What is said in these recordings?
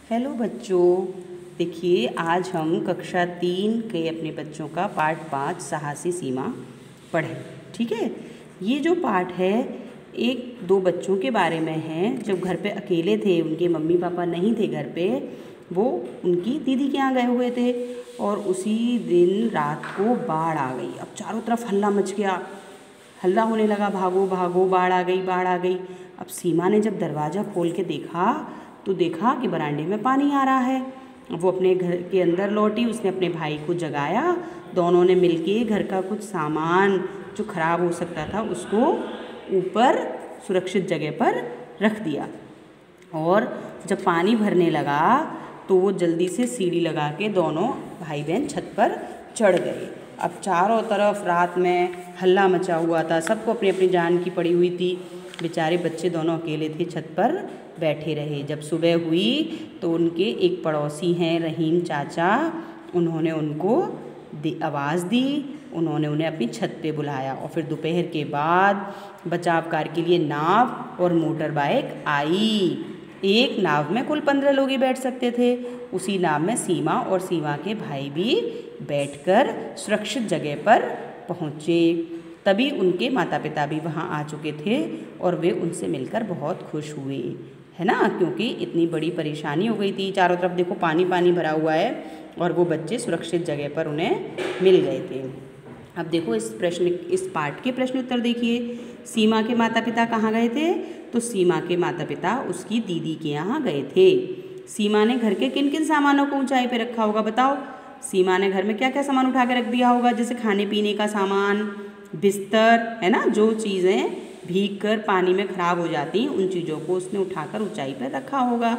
Hello बच्चों, देखिए आज हम कक्षा 3 के अपने बच्चों का पाठ 5 साहसी सीमा पढ़ें। ठीक है, ये जो पाठ है एक दो बच्चों के बारे में है। जब घर पे अकेले थे, उनके मम्मी पापा नहीं थे घर पे, वो उनकी दीदी के यहाँ गए हुए थे और उसी दिन रात को बाढ़ आ गई। अब चारों तरफ हल्ला मच गया, हल्ला होने लगा, भागो भागो, बाढ़ आ गई, बाढ़ आ गई। अब सीमा ने जब दरवाज़ा खोल के देखा तो देखा कि बरामदे में पानी आ रहा है। वो अपने घर के अंदर लौटी, उसने अपने भाई को जगाया, दोनों ने मिलके घर का कुछ सामान जो ख़राब हो सकता था उसको ऊपर सुरक्षित जगह पर रख दिया। और जब पानी भरने लगा तो वो जल्दी से सीढ़ी लगा के दोनों भाई बहन छत पर चढ़ गए। अब चारों तरफ रात में हल्ला मचा हुआ था, सबको अपनी अपनी जान की पड़ी हुई थी। बेचारे बच्चे दोनों अकेले थे, छत पर बैठे रहे। जब सुबह हुई तो उनके एक पड़ोसी हैं रहीम चाचा, उन्होंने उनको आवाज़ दी, उन्होंने उन्हें अपनी छत पे बुलाया। और फिर दोपहर के बाद बचाव कार्य के लिए नाव और मोटर बाइक आई। एक नाव में कुल 15 लोग ही बैठ सकते थे। उसी नाव में सीमा और सीमा के भाई भी बैठकर सुरक्षित जगह पर पहुँचे। तभी उनके माता पिता भी वहाँ आ चुके थे और वे उनसे मिलकर बहुत खुश हुए, है ना, क्योंकि इतनी बड़ी परेशानी हो गई थी। चारों तरफ देखो पानी पानी भरा हुआ है और वो बच्चे सुरक्षित जगह पर उन्हें मिल गए थे। अब देखो इस पाठ के प्रश्न उत्तर देखिए। सीमा के माता पिता कहाँ गए थे? तो सीमा के माता पिता उसकी दीदी के यहाँ गए थे। सीमा ने घर के किन किन सामानों को ऊंचाई पे रखा होगा बताओ। सीमा ने घर में क्या क्या सामान उठा के रख दिया होगा? जैसे खाने पीने का सामान, बिस्तर, है ना, जो चीज़ें भीग कर पानी में ख़राब हो जाती उन चीज़ों को उसने उठाकर ऊंचाई पर रखा होगा।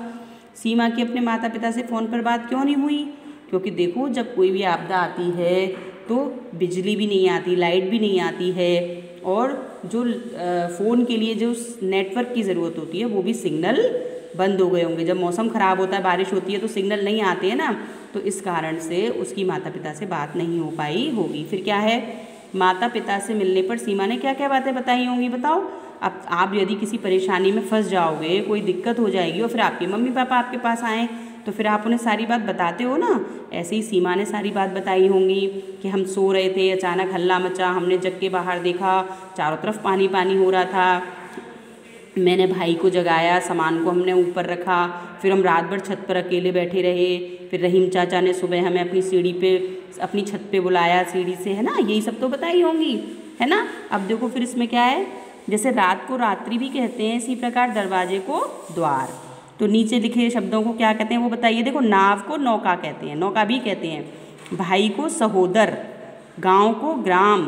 सीमा की अपने माता पिता से फ़ोन पर बात क्यों नहीं हुई? क्योंकि देखो जब कोई भी आपदा आती है तो बिजली भी नहीं आती, लाइट भी नहीं आती है और जो फ़ोन के लिए जो नेटवर्क की ज़रूरत होती है वो भी सिग्नल बंद हो गए होंगे। जब मौसम ख़राब होता है, बारिश होती है तो सिग्नल नहीं आते हैं ना, तो इस कारण से उसकी माता पिता से बात नहीं हो पाई होगी। फिर क्या है, माता पिता से मिलने पर सीमा ने क्या क्या बातें बताई होंगी बताओ। अब आप यदि किसी परेशानी में फंस जाओगे, कोई दिक्कत हो जाएगी और फिर आपके मम्मी पापा आपके पास आएँ तो फिर आप उन्हें सारी बात बताते हो ना। ऐसे ही सीमा ने सारी बात बताई होंगी कि हम सो रहे थे, अचानक हल्ला मचा, हमने जग के बाहर देखा, चारों तरफ पानी पानी हो रहा था, मैंने भाई को जगाया, सामान को हमने ऊपर रखा, फिर हम रात भर छत पर अकेले बैठे रहे, फिर रहीम चाचा ने सुबह हमें अपनी सीढ़ी पे, अपनी छत पे बुलाया सीढ़ी से, है ना, यही सब तो बताई होंगी, है ना। अब देखो फिर इसमें क्या है, जैसे रात को रात्रि भी कहते हैं, इसी प्रकार दरवाजे को द्वार। तो नीचे लिखे शब्दों को क्या कहते हैं वो बताइए। देखो नाव को नौका कहते हैं, नौका भी कहते हैं, भाई को सहोदर, गाँव को ग्राम,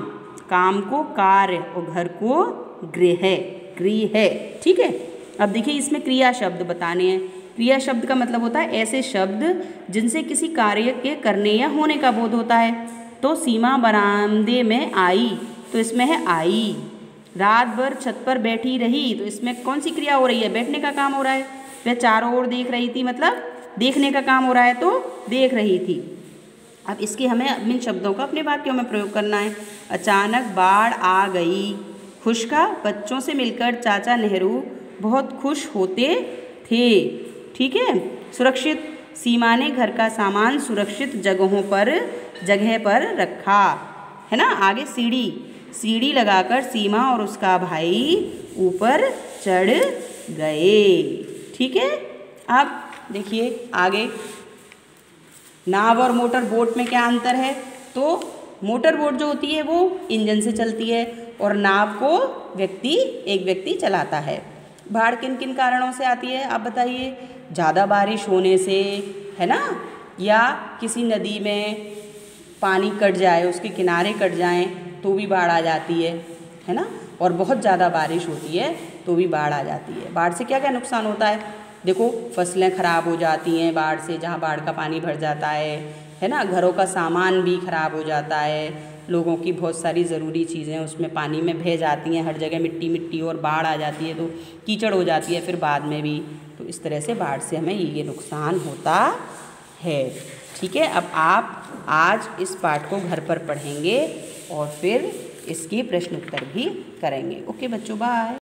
काम को कार्य और घर को गृह है। ठीक है। अब देखिए इसमें क्रिया शब्द बताने हैं। क्रिया शब्द का मतलब होता है ऐसे शब्द जिनसे किसी कार्य के करने या होने का बोध होता है। तो सीमा बरामदे में आई, तो इसमें है आई। रात भर छत पर बैठी रही, तो इसमें कौन सी क्रिया हो रही है? बैठने का काम हो रहा है। वह चारों ओर देख रही थी, मतलब देखने का काम हो रहा है, तो देख रही थी। अब इसके हमें इन शब्दों का अपने वाक्यों में प्रयोग करना है। अचानक बाढ़ आ गई। खुश का बच्चों से मिलकर चाचा नेहरू बहुत खुश होते थे। ठीक है। सुरक्षित, सीमा ने घर का सामान सुरक्षित जगह पर रखा, है ना। आगे सीढ़ी लगाकर सीमा और उसका भाई ऊपर चढ़ गए। ठीक है। अब देखिए आगे, नाव और मोटर बोट में क्या अंतर है? तो मोटर बोट जो होती है वो इंजन से चलती है और नाव को एक व्यक्ति चलाता है। बाढ़ किन किन कारणों से आती है आप बताइए? ज़्यादा बारिश होने से, है ना, या किसी नदी में पानी कट जाए, उसके किनारे कट जाएं तो भी बाढ़ आ जाती है ना। और बहुत ज़्यादा बारिश होती है तो भी बाढ़ आ जाती है। बाढ़ से क्या क्या नुकसान होता है? देखो फसलें ख़राब हो जाती हैं बाढ़ से, जहाँ बाढ़ का पानी भर जाता है ना। घरों का सामान भी ख़राब हो जाता है, लोगों की बहुत सारी ज़रूरी चीज़ें उसमें पानी में बह जाती हैं, हर जगह मिट्टी मिट्टी, और बाढ़ आ जाती है तो कीचड़ हो जाती है फिर बाद में भी। तो इस तरह से बाढ़ से हमें ये नुकसान होता है। ठीक है। अब आप आज इस पाठ को घर पर पढ़ेंगे और फिर इसके प्रश्न उत्तर भी करेंगे। ओके बच्चों, बाय।